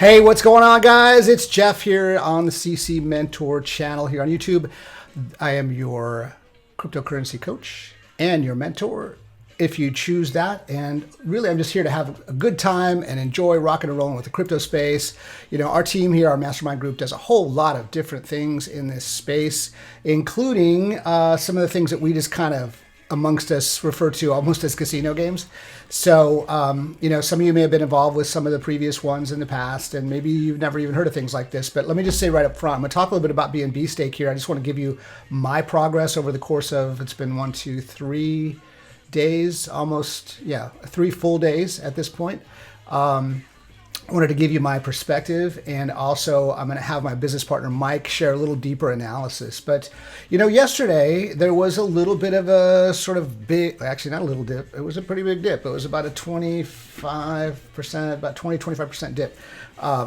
Hey, what's going on, guys? It's Jeff here on the CC Mentor channel here on YouTube. I am your cryptocurrency coach and your mentor, if you choose that. And really, I'm just here to have a good time and enjoy rocking and rolling with the crypto space. You know, our team here, our mastermind group, does a whole lot of different things in this space, including some of the things that we just kind of amongst us refer to almost as casino games. So, you know, some of you may have been involved with some of the previous ones in the past, and maybe you've never even heard of things like this. But let me just say right up front, I'm going to talk a little bit about BNB Stake here. I just want to give you my progress over the course of, it's been 3 days, almost, 3 full days at this point. I wanted to give you my perspective, and also I'm going to have my business partner Mike share a little deeper analysis. But you know, yesterday there was a little bit of a sort of big, actually not a little dip, it was a pretty big dip. It was about a 25%, about 20-25% dip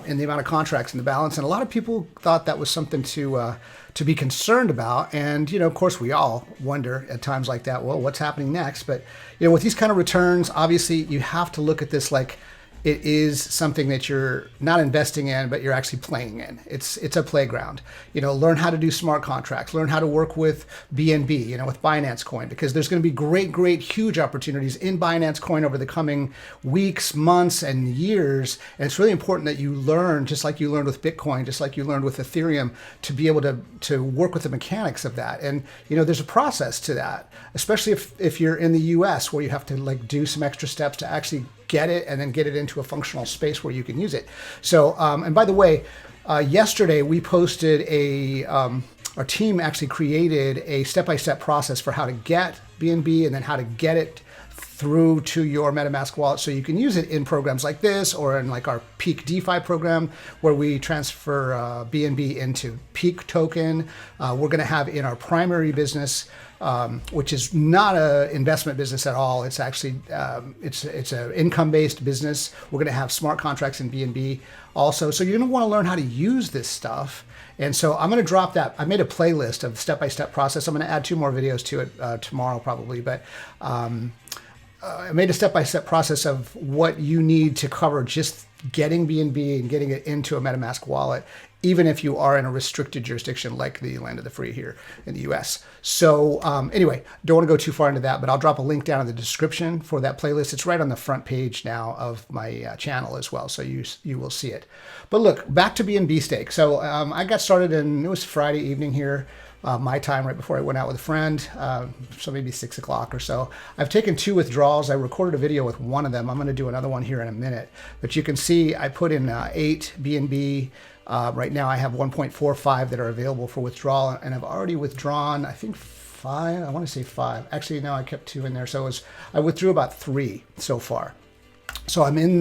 in the amount of contracts in the balance, and a lot of people thought that was something to be concerned about. And you know, of course, we all wonder at times like that, well, what's happening next? But you know, with these kind of returns, obviously you have to look at this like it is something that you're not investing in, but you're actually playing in. It's a playground. You know, learn how to do smart contracts, learn how to work with BNB, you know, with Binance Coin, because there's going to be great, huge opportunities in Binance Coin over the coming weeks, months, and years. And it's really important that you learn, just like you learned with Bitcoin, just like you learned with Ethereum, to be able to work with the mechanics of that. And, you know, there's a process to that, especially if you're in the US, where you have to like do some extra steps to actually get it and then get it into a functional space where you can use it. So, and by the way, yesterday we posted our team actually created a step-by-step process for how to get BNB and then how to get it through to your MetaMask wallet, so you can use it in programs like this or in like our PEAK Defi program, where we transfer BNB into PEAK token. We're going to have in our primary business, which is not an investment business at all. It's actually it's an income-based business. We're going to have smart contracts in BNB also. So you're going to want to learn how to use this stuff. And so I'm going to drop that. I made a playlist of step-by-step process. I'm going to add 2 more videos to it tomorrow probably, but I made a step-by-step process of what you need to cover just getting BNB and getting it into a MetaMask wallet, even if you are in a restricted jurisdiction like the land of the free here in the US. So anyway, don't want to go too far into that, but I'll drop a link down in the description for that playlist. It's right on the front page now of my channel as well, so you will see it. But look, back to BNB Stake. So I got started it was Friday evening here, my time, right before I went out with a friend, so maybe 6 o'clock or so. I've taken 2 withdrawals. I recorded a video with one of them. I'm going to do another one here in a minute. But you can see I put in 8 BNB. Right now I have 1.45 that are available for withdrawal, and I've already withdrawn, I think 5. I want to say 5. Actually, no, I kept 2 in there. So I withdrew about 3 so far. So I'm in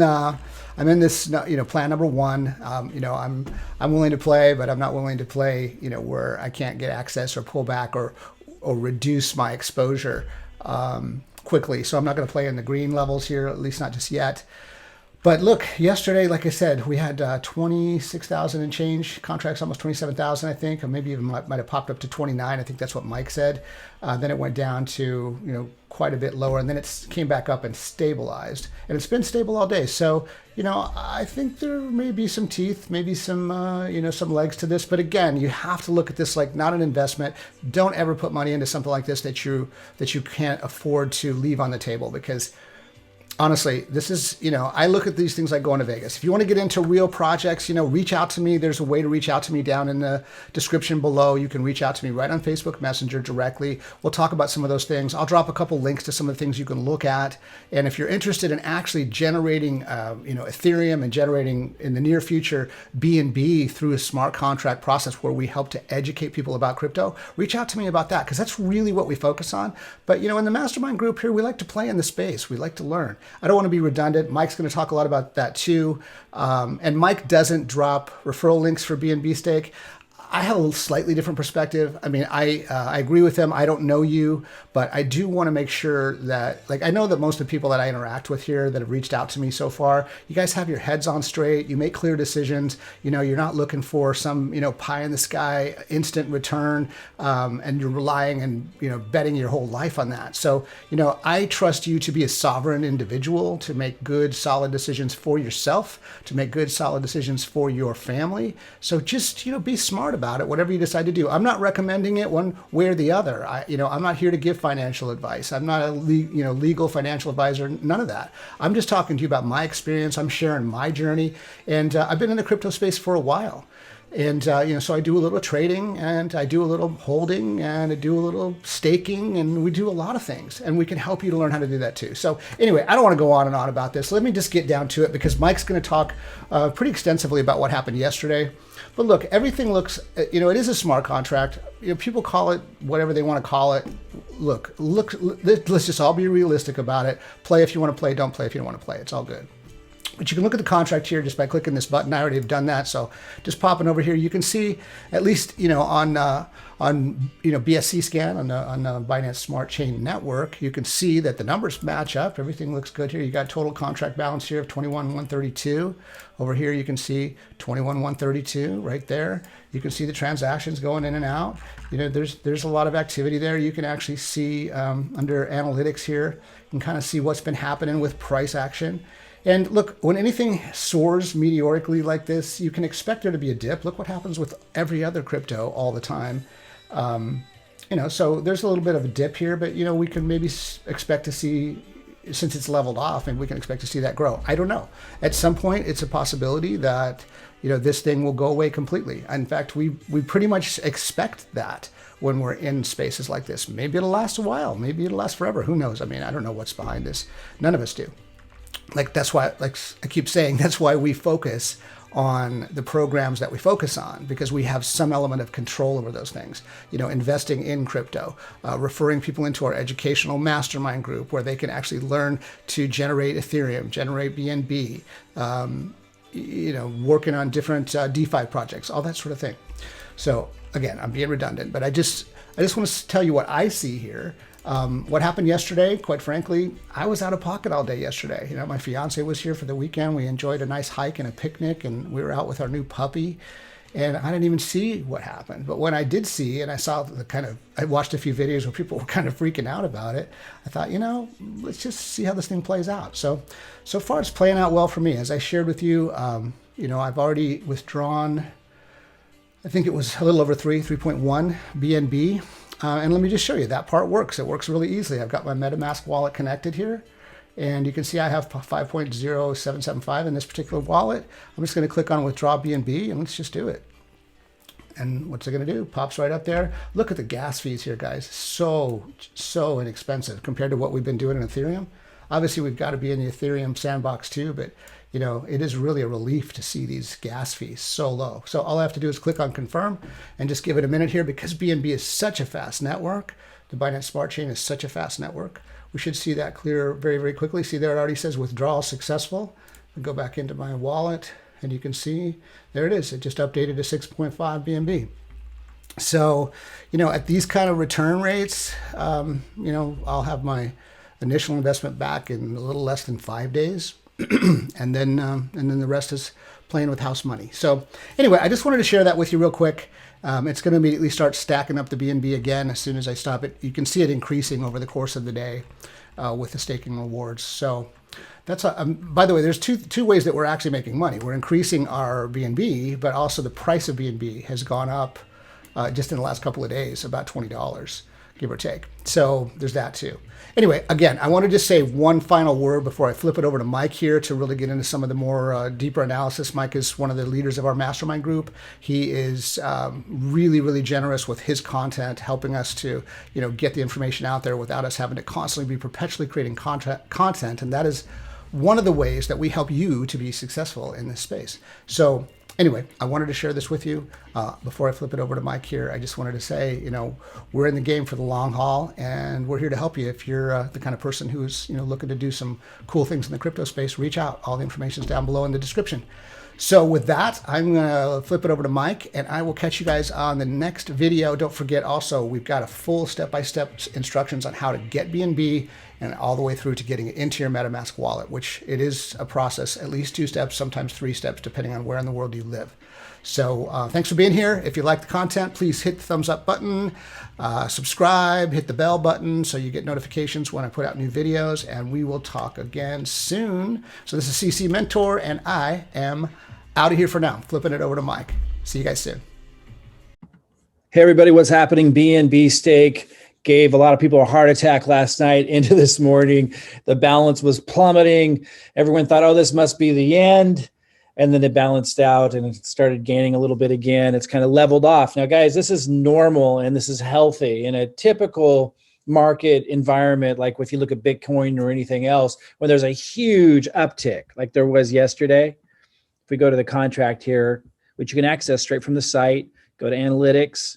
this, you know, plan number 1. You know, I'm willing to play, but I'm not willing to play, you know, where I can't get access or pull back or reduce my exposure quickly. So I'm not going to play in the green levels here, at least not just yet. But look, yesterday, like I said, we had 26,000 and change contracts, almost 27,000, I think, or maybe even might have popped up to 29. I think that's what Mike said. Then it went down to, you know, quite a bit lower, and then it came back up and stabilized, and it's been stable all day. So, you know, I think there may be some teeth, maybe some, you know, some legs to this. But again, you have to look at this like not an investment. Don't ever put money into something like this that you can't afford to leave on the table, because honestly, this is, you know, I look at these things like going to Vegas. If you want to get into real projects, you know, reach out to me. There's a way to reach out to me down in the description below. You can reach out to me right on Facebook Messenger directly. We'll talk about some of those things. I'll drop a couple links to some of the things you can look at. And if you're interested in actually generating, you know, Ethereum and generating in the near future BNB through a smart contract process where we help to educate people about crypto, reach out to me about that, because that's really what we focus on. But, you know, in the mastermind group here, we like to play in the space. We like to learn. I don't want to be redundant. Mike's going to talk a lot about that too. And Mike doesn't drop referral links for BNB Stake. I have a slightly different perspective. I mean, I agree with them. I don't know you, but I do want to make sure that, like, I know that most of the people that I interact with here that have reached out to me so far, you guys have your heads on straight. You make clear decisions. You know, you're not looking for some, you know, pie in the sky instant return, and you're relying and, you know, betting your whole life on that. So, you know, I trust you to be a sovereign individual, to make good, solid decisions for yourself, to make good, solid decisions for your family. So just, you know, be smart about it, whatever you decide to do. I'm not recommending it one way or the other. I'm not here to give financial advice. I'm not a legal financial advisor, none of that. I'm just talking to you about my experience. I'm sharing my journey. And I've been in the crypto space for a while. And, so I do a little trading, and I do a little holding, and I do a little staking, and we do a lot of things, and we can help you to learn how to do that too. So anyway, I don't want to go on and on about this. Let me just get down to it, because Mike's going to talk pretty extensively about what happened yesterday. But look, everything looks, it is a smart contract. People call it whatever they want to call it. Look, let's just all be realistic about it. Play if you want to play, don't play if you don't want to play. It's all good. But you can look at the contract here just by clicking this button. I already have done that. So just popping over here, you can see at least, on BSC scan on the Binance Smart Chain Network, you can see that the numbers match up. Everything looks good here. You got total contract balance here of 21,132. Over here, you can see 21,132 right there. You can see the transactions going in and out. There's a lot of activity there. You can actually see under analytics here, you can kind of see what's been happening with price action. And look, when anything soars meteorically like this, you can expect there to be a dip. Look what happens with every other crypto all the time. So there's a little bit of a dip here, but, we can maybe expect to see, since it's leveled off, and we can expect to see that grow. I don't know. At some point, it's a possibility that, this thing will go away completely. In fact, we pretty much expect that when we're in spaces like this. Maybe it'll last a while. Maybe it'll last forever. Who knows? I mean, I don't know what's behind this. None of us do. That's why, like I keep saying, that's why we focus on the programs that we focus on, because we have some element of control over those things. Investing in crypto, referring people into our educational mastermind group where they can actually learn to generate Ethereum, generate BNB, working on different DeFi projects, all that sort of thing. So again, I'm being redundant, but I just want to tell you what I see here. What happened yesterday, quite frankly, I was out of pocket all day yesterday. My fiance was here for the weekend. We enjoyed a nice hike and a picnic, and we were out with our new puppy, and I didn't even see what happened. But when I did see, and I saw I watched a few videos where people were kind of freaking out about it, I thought, let's just see how this thing plays out. So far it's playing out well for me. As I shared with you, I've already withdrawn, I think it was a little over 3.1 BNB. And let me just show you, that part works. It works really easily. I've got my MetaMask wallet connected here, and you can see I have 5.0775 in this particular wallet. I'm just going to click on withdraw BNB, and let's just do it. And what's it going to do? Pops right up there. Look at the gas fees here, guys. So inexpensive compared to what we've been doing in Ethereum. Obviously, we've got to be in the Ethereum sandbox too, but it is really a relief to see these gas fees so low. So all I have to do is click on confirm and just give it a minute here, because BNB is such a fast network. The Binance Smart Chain is such a fast network. We should see that clear very, very quickly. See there, it already says withdrawal successful. I'll go back into my wallet, and you can see there it is. It just updated to 6.5 BNB. So, at these kind of return rates, I'll have my initial investment back in a little less than 5 days. and then the rest is playing with house money. So anyway, I just wanted to share that with you real quick. It's going to immediately start stacking up the BNB again as soon as I stop it. You can see it increasing over the course of the day with the staking rewards. So that's by the way, there's two ways that we're actually making money. We're increasing our BNB, but also the price of BNB has gone up just in the last couple of days, about $20. Give or take. So there's that too. Anyway, again, I want to just say one final word before I flip it over to Mike here to really get into some of the more deeper analysis. Mike is one of the leaders of our mastermind group. He is really, really generous with his content, helping us to, get the information out there without us having to constantly be perpetually creating content. And that is one of the ways that we help you to be successful in this space. So anyway, I wanted to share this with you. Before I flip it over to Mike here, I just wanted to say, we're in the game for the long haul, and we're here to help you. If you're the kind of person who's, looking to do some cool things in the crypto space, reach out. All the information is down below in the description. So with that, I'm going to flip it over to Mike, and I will catch you guys on the next video. Don't forget also, we've got a full step-by-step instructions on how to get BNB and all the way through to getting it into your MetaMask wallet, which it is a process, at least 2 steps, sometimes 3 steps, depending on where in the world you live. So thanks for being here. If you like the content, please hit the thumbs up button, subscribe, hit the bell button so you get notifications when I put out new videos, and we will talk again soon. So this is CC Mentor, and I am out of here for now. Flipping it over to Mike. See you guys soon. Hey everybody, what's happening? BNB Stake gave a lot of people a heart attack last night into this morning. The balance was plummeting. Everyone thought, oh, this must be the end. And then it balanced out and it started gaining a little bit again. It's kind of leveled off. Now, guys, this is normal and this is healthy. In a typical market environment, like if you look at Bitcoin or anything else, when there's a huge uptick, like there was yesterday, if we go to the contract here, which you can access straight from the site, go to analytics.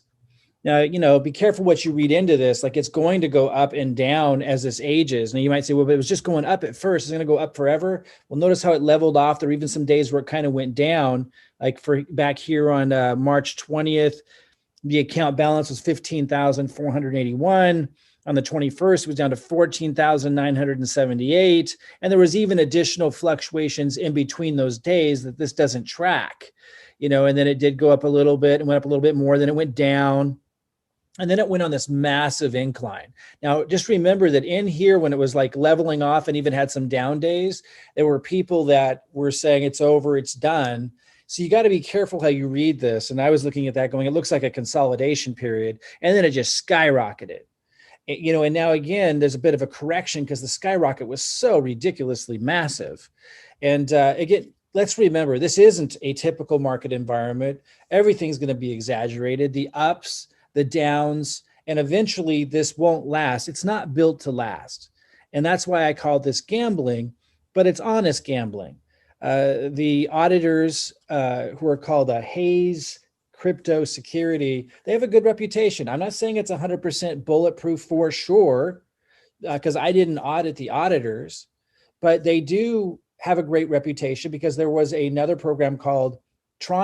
Now, be careful what you read into this. Like it's going to go up and down as this ages. Now you might say, well, but it was just going up at first. It's going to go up forever. Well, notice how it leveled off. There were even some days where it kind of went down. Like for back here on March 20th, the account balance was 15,481. On the 21st, it was down to 14,978. And there was even additional fluctuations in between those days that this doesn't track, and then it did go up a little bit and went up a little bit more. Then it went down. And then it went on this massive incline. Now, just remember that in here, when it was like leveling off and even had some down days, there were people that were saying it's over, it's done. So you got to be careful how you read this. And I was looking at that going, it looks like a consolidation period. And then it just skyrocketed. And now again, there's a bit of a correction because the skyrocket was so ridiculously massive. And again, let's remember, this isn't a typical market environment. Everything's going to be exaggerated. The ups, the downs, and eventually this won't last. It's not built to last. And that's why I call this gambling, but it's honest gambling. The auditors who are called Hayes Crypto Security, they have a good reputation. I'm not saying it's 100% bulletproof for sure, because I didn't audit the auditors, but they do have a great reputation because there was another program called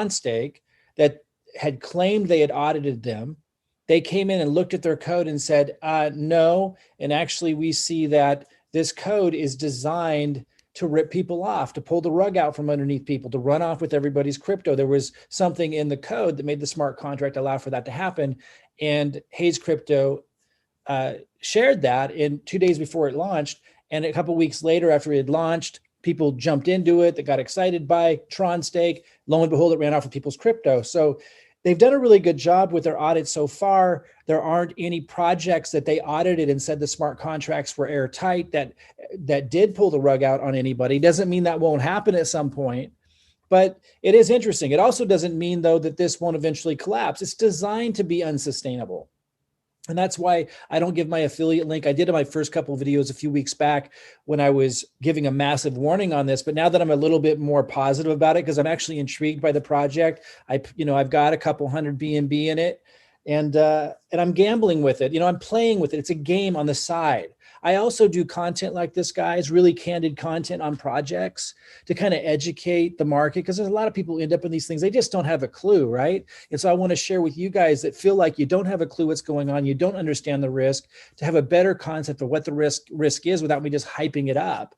Stake that had claimed they had audited them. They came in and looked at their code and said, no. And actually we see that this code is designed to rip people off, to pull the rug out from underneath people, to run off with everybody's crypto. There was something in the code that made the smart contract allow for that to happen. And Hayes Crypto shared that in 2 days before it launched. And a couple of weeks later, after it had launched, people jumped into it. They got excited by Stake. Lo and behold, it ran off with people's crypto. So they've done a really good job with their audit so far. There aren't any projects that they audited and said the smart contracts were airtight that did pull the rug out on anybody. Doesn't mean that won't happen at some point, but it is interesting. It also doesn't mean, though, that this won't eventually collapse. It's designed to be unsustainable. And that's why I don't give my affiliate link. I did in my first couple of videos a few weeks back when I was giving a massive warning on this. But now that I'm a little bit more positive about it, because I'm actually intrigued by the project, I've got a couple hundred BNB in it, and I'm gambling with it. I'm playing with it. It's a game on the side. I also do content like this, guys, really candid content on projects to kind of educate the market, because there's a lot of people who end up in these things. They just don't have a clue, right? And so I want to share with you guys that feel like you don't have a clue what's going on, you don't understand the risk, to have a better concept of what the risk is without me just hyping it up.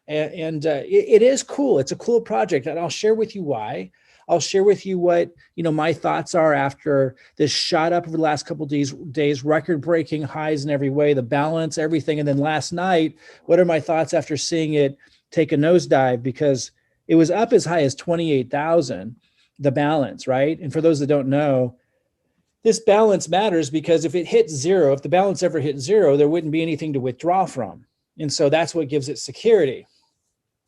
And it is cool. It's a cool project, and I'll share with you why. I'll share with you what my thoughts are after this shot up over the last couple of days, record-breaking highs in every way, the balance, everything. And then last night, what are my thoughts after seeing it take a nosedive? Because it was up as high as 28,000, the balance, right? And for those that don't know, this balance matters because if it hits zero, if the balance ever hit zero, there wouldn't be anything to withdraw from. And so that's what gives it security.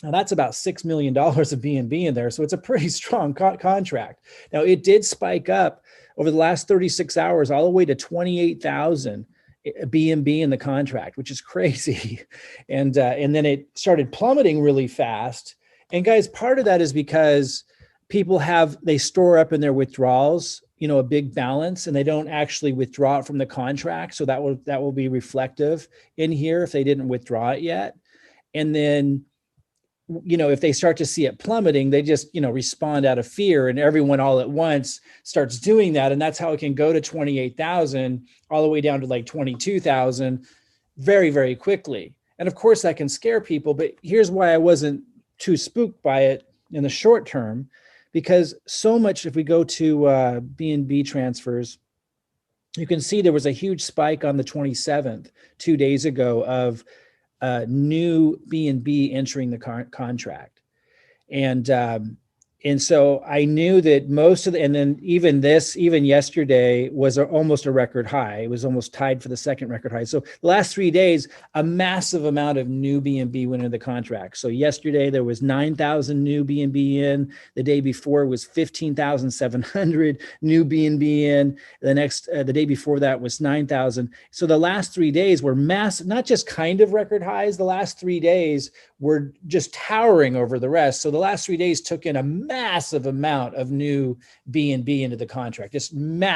Now that's about $6 million of BNB in there. So it's a pretty strong contract. Now it did spike up over the last 36 hours, all the way to 28,000 BNB in the contract, which is crazy. And then it started plummeting really fast. And guys, part of that is because people they store up in their withdrawals, a big balance, and they don't actually withdraw it from the contract. So that will be reflective in here if they didn't withdraw it yet. And then if they start to see it plummeting, they just, respond out of fear, and everyone all at once starts doing that. And that's how it can go to 28,000 all the way down to like 22,000 very, very quickly. And of course that can scare people, but here's why I wasn't too spooked by it in the short term, because so much, if we go to BNB transfers, you can see there was a huge spike on the 27th, 2 days ago, of new BNB entering the contract. And so I knew that most of and then even yesterday was almost a record high. It was almost tied for the second record high. So the last 3 days, a massive amount of new BNB went into the contract. So yesterday there was 9,000 new BNB in. The day before was 15,700 new BNB in. The day before that was 9,000. So the last 3 days were massive, not just kind of record highs. The last 3 days were just towering over the rest. So the last 3 days took in a massive amount of new BNB into the contract, just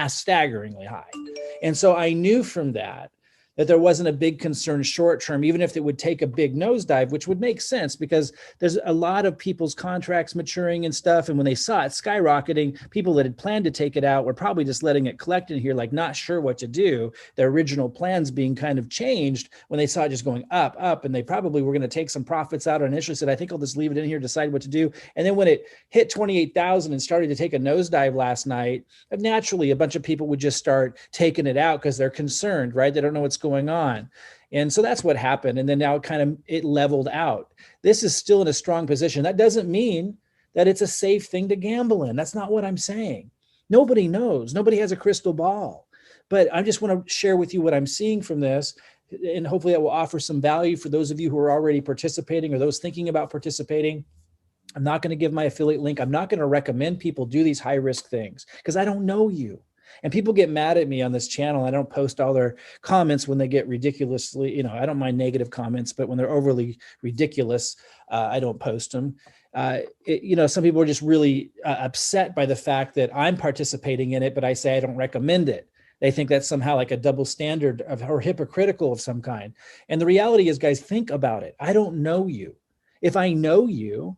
staggeringly high. And so I knew from that there wasn't a big concern short term, even if it would take a big nosedive, which would make sense because there's a lot of people's contracts maturing and stuff. And when they saw it skyrocketing, people that had planned to take it out were probably just letting it collect in here, like not sure what to do. Their original plans being kind of changed when they saw it just going up, and they probably were going to take some profits out initially, said, I think I'll just leave it in here, decide what to do. And then when it hit 28,000 and started to take a nosedive last night, naturally a bunch of people would just start taking it out because they're concerned, right? They don't know what's going on. And so that's what happened. And then now it leveled out. This is still in a strong position. That doesn't mean that it's a safe thing to gamble in. That's not what I'm saying. Nobody knows. Nobody has a crystal ball. But I just want to share with you what I'm seeing from this. And hopefully that will offer some value for those of you who are already participating or those thinking about participating. I'm not going to give my affiliate link. I'm not going to recommend people do these high risk things because I don't know you. And people get mad at me on this channel. I don't post all their comments when they get ridiculously, I don't mind negative comments, but when they're overly ridiculous, I don't post them. Some people are just really upset by the fact that I'm participating in it, but I say I don't recommend it. They think that's somehow like a double standard or hypocritical of some kind. And the reality is, guys, think about it. I don't know you. If I know you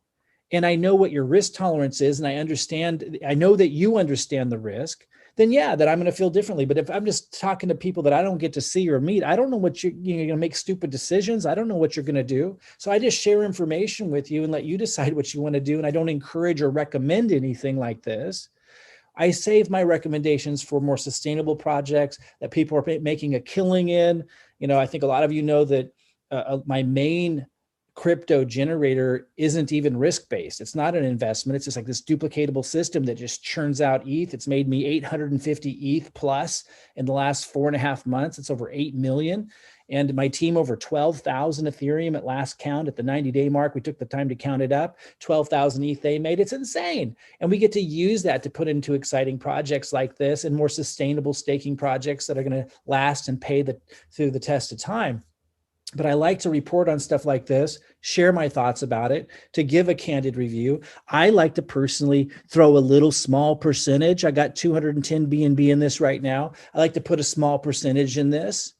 and I know what your risk tolerance is, and I know that you understand the risk, then yeah, that I'm going to feel differently. But if I'm just talking to people that I don't get to see or meet, I don't know what you're going to make stupid decisions. I don't know what you're going to do. So I just share information with you and let you decide what you want to do. And I don't encourage or recommend anything like this. I save my recommendations for more sustainable projects that people are making a killing in. I think a lot of you know that my main crypto generator isn't even risk-based. It's not an investment. It's just like this duplicatable system that just churns out ETH. It's made me 850 ETH plus in the last 4.5 months. It's over 8 million. And my team over 12,000 Ethereum at last count at the 90-day mark. We took the time to count it up. 12,000 ETH they made. It's insane. And we get to use that to put into exciting projects like this and more sustainable staking projects that are going to last and pay through the test of time. But I like to report on stuff like this, share my thoughts about it, to give a candid review. I like to personally throw a little small percentage. I got 210 BNB in this right now. I like to put a small percentage in this,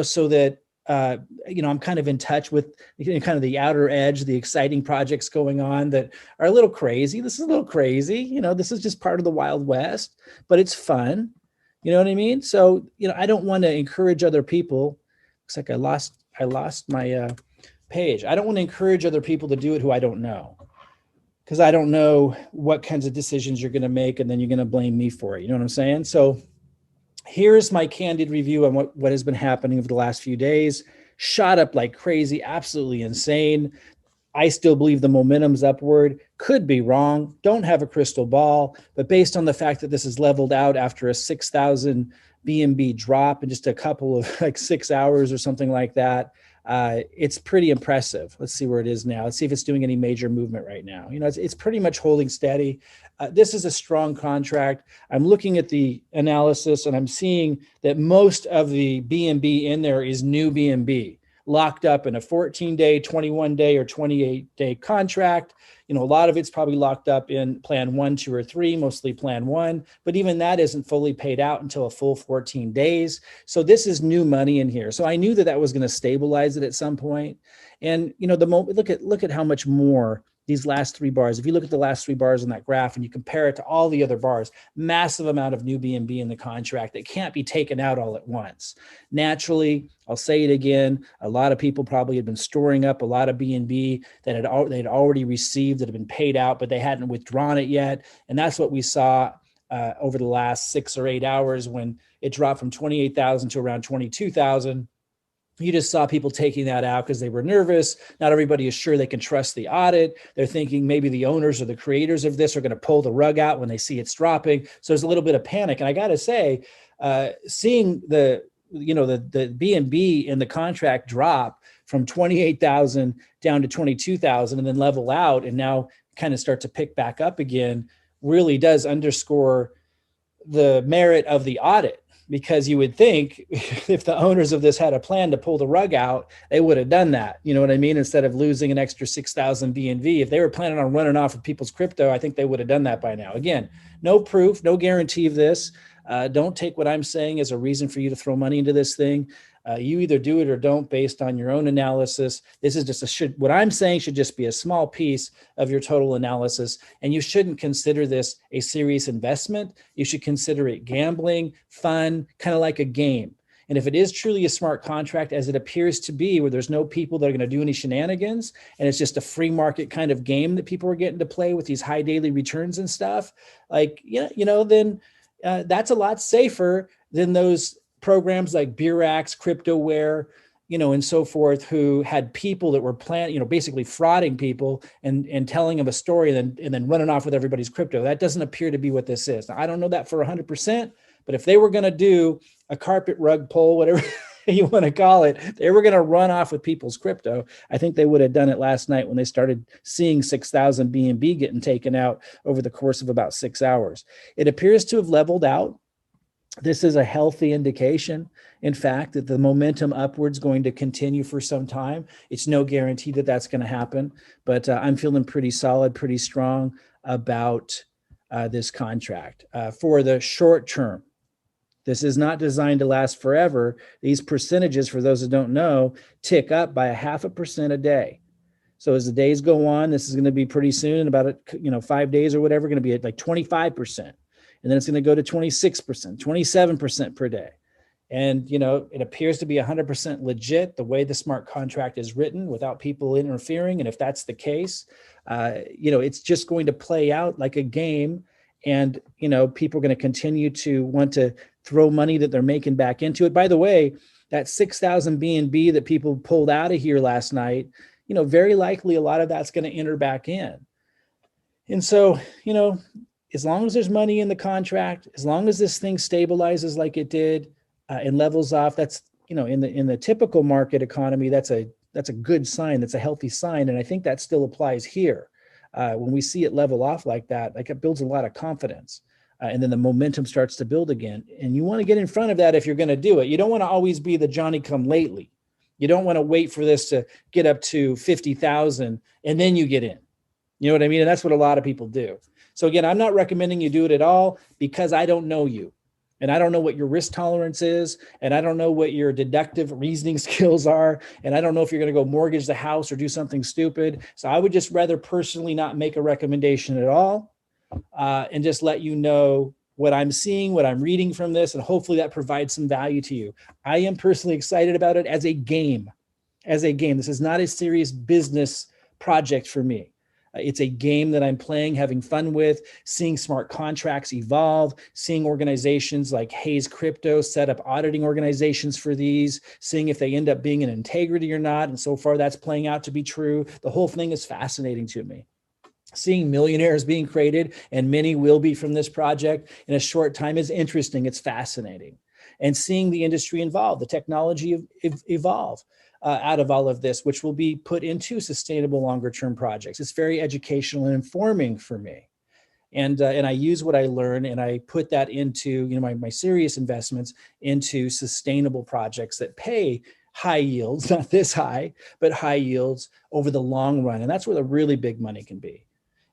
so that, I'm kind of in touch with kind of the outer edge, the exciting projects going on that are a little crazy. This is a little crazy. This is just part of the Wild West, but it's fun. You know what I mean? So, I don't want to encourage other people. Looks like I lost my page. I don't want to encourage other people to do it who I don't know, because I don't know what kinds of decisions you're going to make, and then you're going to blame me for it. You know what I'm saying? So here's my candid review on what has been happening over the last few days. Shot up like crazy, absolutely insane. I still believe the momentum's upward. Could be wrong. Don't have a crystal ball, but based on the fact that this is leveled out after a 6,000 BNB drop in just a couple of 6 hours or something like that, it's pretty impressive. Let's see where it is now. Let's see if it's doing any major movement right now. It's pretty much holding steady. This is a strong contract. I'm looking at the analysis and I'm seeing that most of the BNB in there is new BNB. locked up in a 14-day, 21-day, or 28-day contract. A lot of it's probably locked up in plan 1, 2, or 3, mostly plan 1, but even that isn't fully paid out until a full 14 days. So this is new money in here. So I knew that was going to stabilize it at some point. And the moment, look at how much more these last 3 bars. If you look at the last 3 bars on that graph and you compare it to all the other bars, massive amount of new BNB in the contract that can't be taken out all at once. Naturally, I'll say it again, a lot of people probably had been storing up a lot of BNB that they'd already received, that had been paid out, but they hadn't withdrawn it yet. And that's what we saw over the last 6 or 8 hours when it dropped from 28,000 to around 22,000. You just saw people taking that out because they were nervous. Not everybody is sure they can trust the audit. They're thinking maybe the owners or the creators of this are going to pull the rug out when they see it's dropping. So there's a little bit of panic. And I got to say, seeing the BNB in the contract drop from 28,000 down to 22,000 and then level out and now kind of start to pick back up again really does underscore the merit of the audit. Because you would think if the owners of this had a plan to pull the rug out, they would have done that. You know what I mean? Instead of losing an extra 6,000 BNV, if they were planning on running off with people's crypto, I think they would have done that by now. Again, no proof, no guarantee of this. Don't take what I'm saying as a reason for you to throw money into this thing. You either do it or don't based on your own analysis. This is just what I'm saying should just be a small piece of your total analysis. And you shouldn't consider this a serious investment. You should consider it gambling, fun, kind of like a game. And if it is truly a smart contract, as it appears to be, where there's no people that are going to do any shenanigans, and it's just a free market kind of game that people are getting to play with these high daily returns and stuff, then that's a lot safer than those programs like Burex, CryptoWare, and so forth, who had people that were basically frauding people and telling them a story and then running off with everybody's crypto. That doesn't appear to be what this is. Now, I don't know that for 100%, but if they were going to do a carpet rug pull, whatever you want to call it, they were going to run off with people's crypto. I think they would have done it last night when they started seeing 6,000 BNB getting taken out over the course of about 6 hours. It appears to have leveled out. This is a healthy indication, in fact, that the momentum upwards is going to continue for some time. It's no guarantee that that's going to happen, but I'm feeling pretty solid, pretty strong about this contract. For the short term, this is not designed to last forever. These percentages, for those that don't know, tick up by 0.5% a day. So as the days go on, this is going to be pretty soon, in about 5 days or whatever, going to be at like 25%. And then it's going to go to 26%, 27% per day. And, it appears to be 100% legit the way the smart contract is written without people interfering. And if that's the case, it's just going to play out like a game. And, people are going to continue to want to throw money that they're making back into it. By the way, that 6,000 BNB that people pulled out of here last night, very likely a lot of that's going to enter back in. And so, as long as there's money in the contract, as long as this thing stabilizes like it did and levels off, that's, in the typical market economy, that's a good sign. That's a healthy sign. And I think that still applies here. When we see it level off like that, it builds a lot of confidence. And then the momentum starts to build again. And you want to get in front of that if you're going to do it. You don't want to always be the Johnny come lately. You don't want to wait for this to get up to 50,000 and then you get in. You know what I mean? And that's what a lot of people do. So again, I'm not recommending you do it at all because I don't know you. And I don't know what your risk tolerance is. And I don't know what your deductive reasoning skills are. And I don't know if you're going to go mortgage the house or do something stupid. So I would just rather personally not make a recommendation at all and just let you know what I'm seeing, what I'm reading from this. And hopefully that provides some value to you. I am personally excited about it as a game. As a game. This is not a serious business project for me. It's a game that I'm playing, having fun with, seeing smart contracts evolve, seeing organizations like Hayes Crypto set up auditing organizations for these, seeing if they end up being an integrity or not. And so far that's playing out to be true. The whole thing is fascinating to me. Seeing millionaires being created, and many will be from this project in a short time, is interesting. It's fascinating. And seeing the industry involved, the technology evolve. Out of all of this, which will be put into sustainable longer-term projects. It's very educational and informing for me. And I use what I learn and I put that into my serious investments into sustainable projects that pay high yields, not this high, but high yields over the long run. And that's where the really big money can be.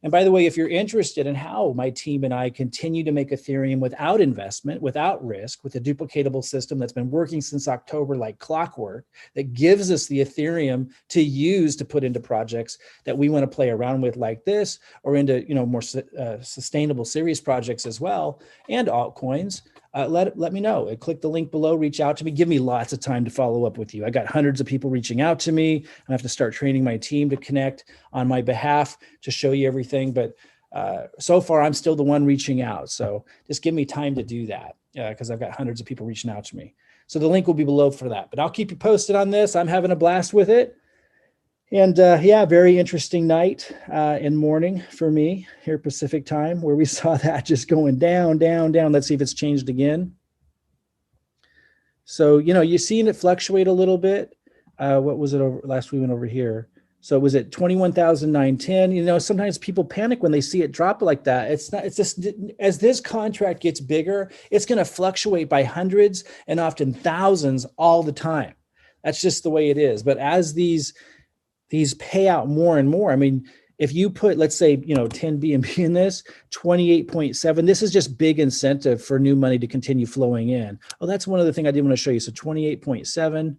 And by the way, if you're interested in how my team and I continue to make Ethereum without investment, without risk, with a duplicatable system that's been working since October like clockwork, that gives us the Ethereum to use to put into projects that we want to play around with like this, or into more sustainable serious projects as well, and altcoins, let me know. Click the link below, reach out to me, give me lots of time to follow up with you. I got hundreds of people reaching out to me. I have to start training my team to connect on my behalf to show you everything. But so far, I'm still the one reaching out. So just give me time to do that, because I've got hundreds of people reaching out to me. So the link will be below for that. But I'll keep you posted on this. I'm having a blast with it. And yeah, very interesting night and morning for me here Pacific time, where we saw that just going down, down, down. Let's see if it's changed again. So, you're seeing it fluctuate a little bit. What was it over last we went over here? So it was at 21,910. Sometimes people panic when they see it drop like that. It's just, as this contract gets bigger, it's going to fluctuate by hundreds and often thousands all the time. That's just the way it is. But as these pay out more and more. I mean, if you put, let's say, 10 BNB in this, 28.7, this is just big incentive for new money to continue flowing in. Oh, that's one other thing I did want to show you. So 28.7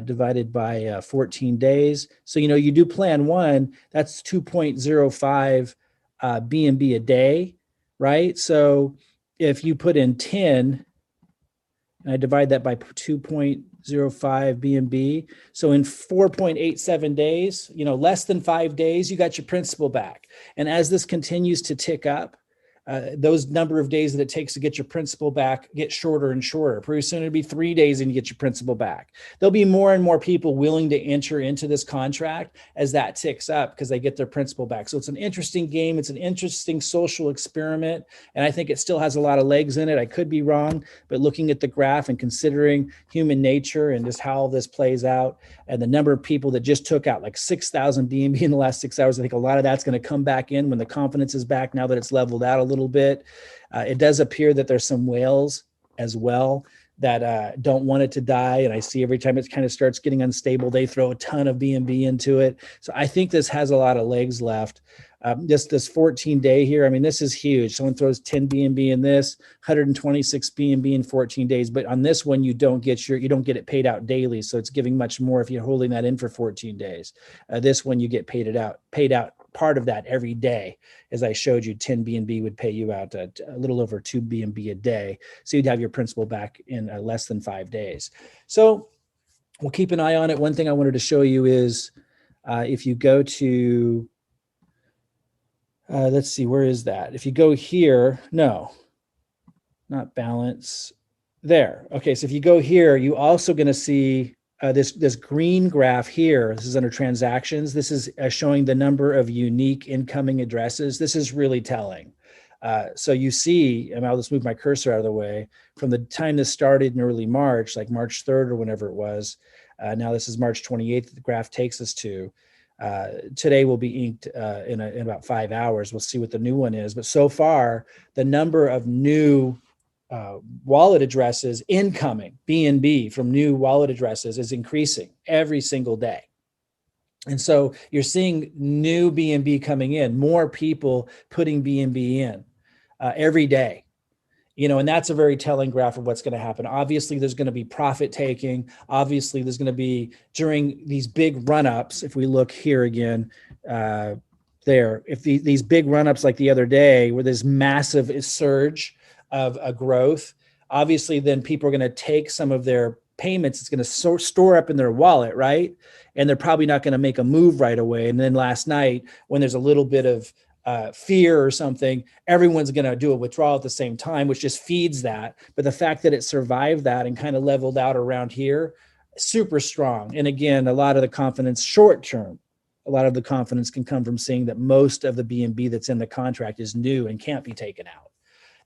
divided by 14 days. So, you do plan one, that's 2.05 BNB a day, right? So if you put in 10, and I divide that by 2.05 BNB. So in 4.87 days, less than 5 days, you got your principal back. And as this continues to tick up, those number of days that it takes to get your principal back get shorter and shorter. Pretty soon it'll be 3 days and you get your principal back. There'll be more and more people willing to enter into this contract as that ticks up, because they get their principal back. So it's an interesting game. It's an interesting social experiment. And I think it still has a lot of legs in it. I could be wrong, but looking at the graph and considering human nature and just how this plays out, and the number of people that just took out like 6,000 BNB in the last 6 hours, I think a lot of that's going to come back in when the confidence is back, now that it's leveled out a little bit. It does appear that there's some whales as well that don't want it to die. And I see every time it kind of starts getting unstable, they throw a ton of BNB into it. So I think this has a lot of legs left. Just this 14-day here, I mean, this is huge. Someone throws 10 BNB in this, 126 BNB in 14 days. But on this one, you don't get it paid out daily. So it's giving much more if you're holding that in for 14 days. This one, you get paid out part of that every day. As I showed you, 10 BNB would pay you out a little over 2 BNB a day. So you'd have your principal back in less than 5 days. So we'll keep an eye on it. One thing I wanted to show you is if you go to, let's see, where is that? If you go here, no, not balance there. Okay, so if you go here, you also going to see this green graph here. This is under transactions. This is showing the number of unique incoming addresses. This is really telling. So you see, and I'll just move my cursor out of the way, from the time this started in early March, like March 3rd or whenever it was, now this is March 28th that the graph takes us to. Today will be inked in about 5 hours. We'll see what the new one is. But so far, the number of new wallet addresses incoming, BNB from new wallet addresses, is increasing every single day. And so you're seeing new BNB coming in, more people putting BNB in every day. And that's a very telling graph of what's going to happen. Obviously, there's going to be profit taking. Obviously, there's going to be, during these big run-ups, if we look here again, if these big run-ups like the other day, where there's massive surge of a growth, obviously then people are going to take some of their payments. It's going to store up in their wallet, right? And they're probably not going to make a move right away. And then last night, when there's a little bit of fear or something, everyone's going to do a withdrawal at the same time, which just feeds that. But the fact that it survived that and kind of leveled out around here, super strong. And again, a lot of the confidence short term, a lot of the confidence can come from seeing that most of the BNB that's in the contract is new and can't be taken out.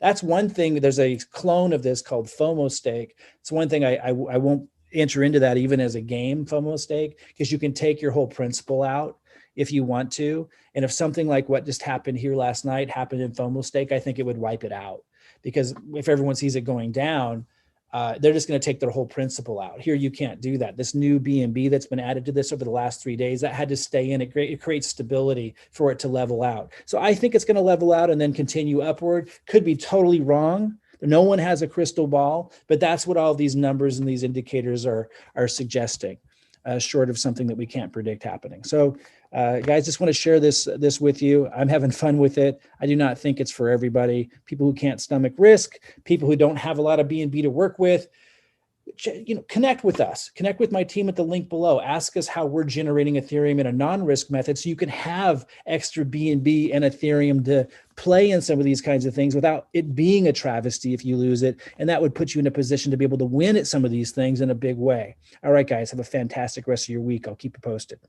That's one thing. There's a clone of this called FOMO stake. It's one thing I won't enter into that even as a game, FOMO stake, because you can take your whole principal out if you want to. And if something like what just happened here last night happened in FOMO stake, I think it would wipe it out, because if everyone sees it going down, they're just going to take their whole principal out. Here, you can't do that. This new BNB that's been added to this over the last 3 days, that had to stay in. It creates stability for it to level out. So I think it's going to level out and then continue upward. Could be totally wrong. No one has a crystal ball, but that's what all these numbers and these indicators are suggesting, short of something that we can't predict happening. So guys, just want to share this with you. I'm having fun with it. I do not think it's for everybody. People who can't stomach risk, people who don't have a lot of BNB to work with, connect with us. Connect with my team at the link below. Ask us how we're generating Ethereum in a non-risk method so you can have extra BNB and Ethereum to play in some of these kinds of things without it being a travesty if you lose it. And that would put you in a position to be able to win at some of these things in a big way. All right, guys, have a fantastic rest of your week. I'll keep you posted.